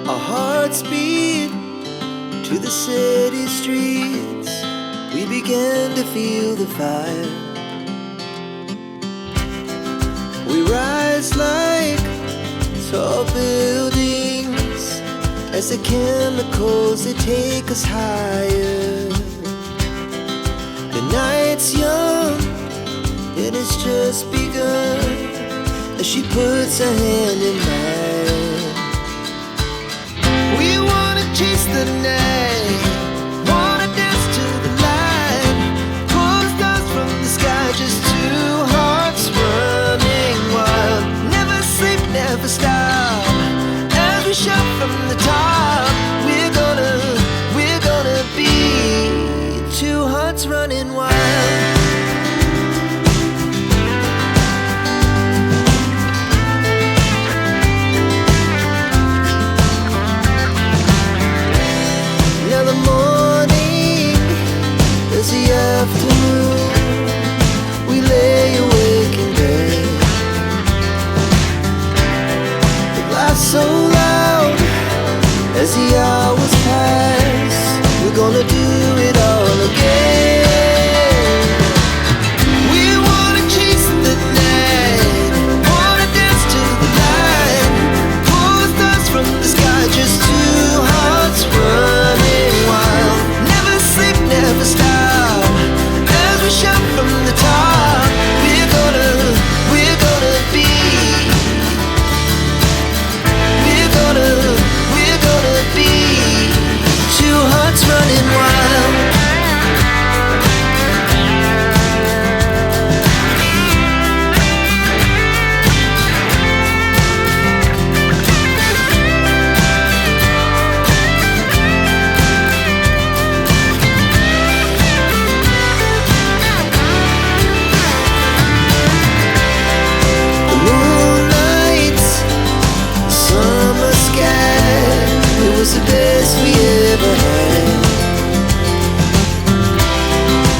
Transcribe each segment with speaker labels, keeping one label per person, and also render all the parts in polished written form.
Speaker 1: Our hearts beat to the city streets. We began to feel the fire. We rise like tall buildings as the chemicals, they take us higher. The night's young and it's just begun as she puts her hand in mine. We wanna chase the night, wanna dance to the light, pull the stars from the sky, just two hearts running wild. Never sleep, never stop, as we shout from the top. We're gonna be two hearts running wild. Afternoon, we lay awake in bed. The laughs so loud as the hours pass. We're gonna do it all again. We wanna chase the night, wanna dance to the light, pull the stars from the sky, just two hearts running wild. Never sleep, never stop, we shout from the top. We're gonna be. We're gonna be two hearts running wild. The best we ever had,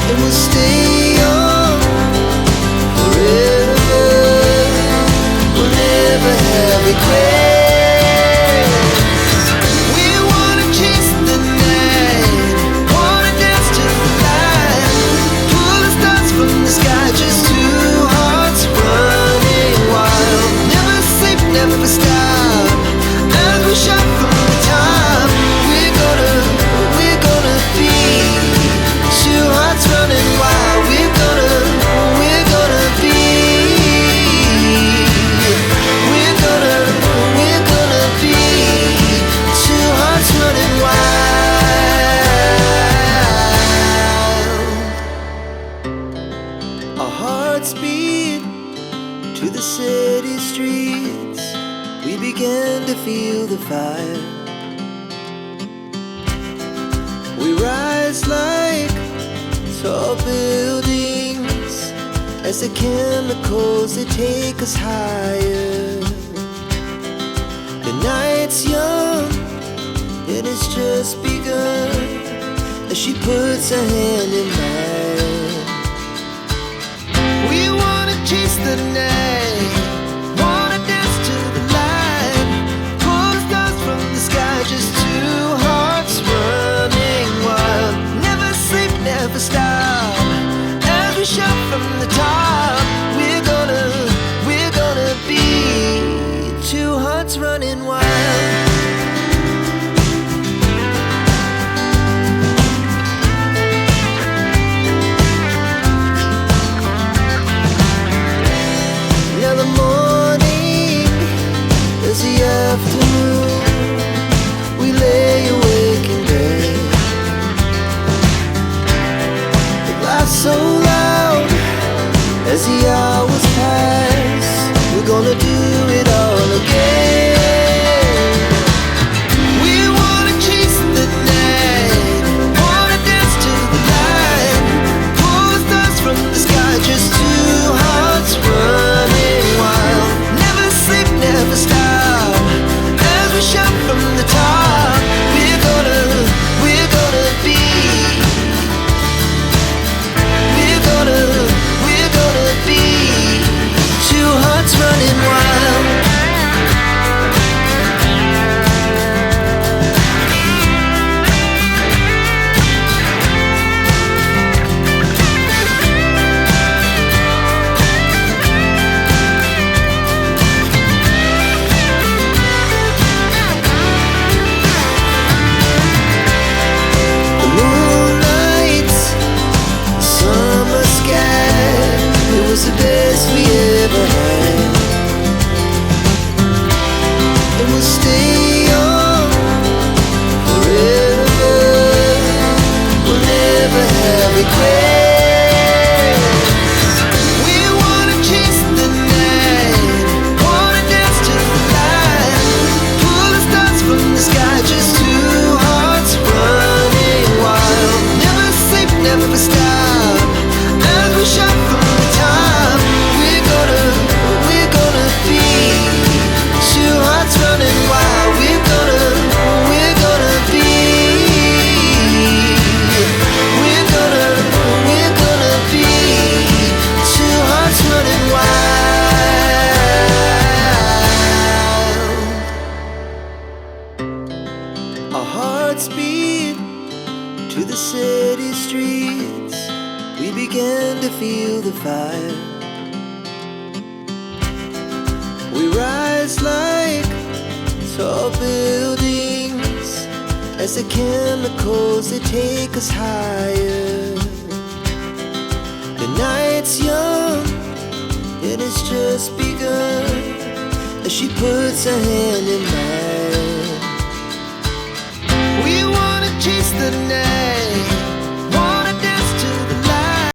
Speaker 1: and we'll stay on forever. We'll never have regrets. We wanna chase the night, wanna dance to the light, pull the stars from the sky, just two hearts running wild. Never sleep, never stop, as we shout from the top. Running wild, we're gonna be. We're gonna be two hearts running wild. Our hearts beat to the city streets. We began to feel the fire. We rise like tall buildings as the chemicals, they take us higher. The night's young and it's just begun as she puts her hand in mine. We wanna chase the night, wanna dance to the light, pull the stars from the sky, just two hearts running wild. Never sleep, never stop, as we shout from the top. We're gonna be two hearts running wild. Now the morning is the afternoon. We lay awake in bed. So loud as the hours pass. We're gonna do it all again. We wanna chase the night, wanna dance to the light, pull the stars from the sky, just two hearts running wild. Never sleep, never stop, buildings as the chemicals they take us higher. The night's young, it has just begun as she puts her hand in mine. We wanna chase the night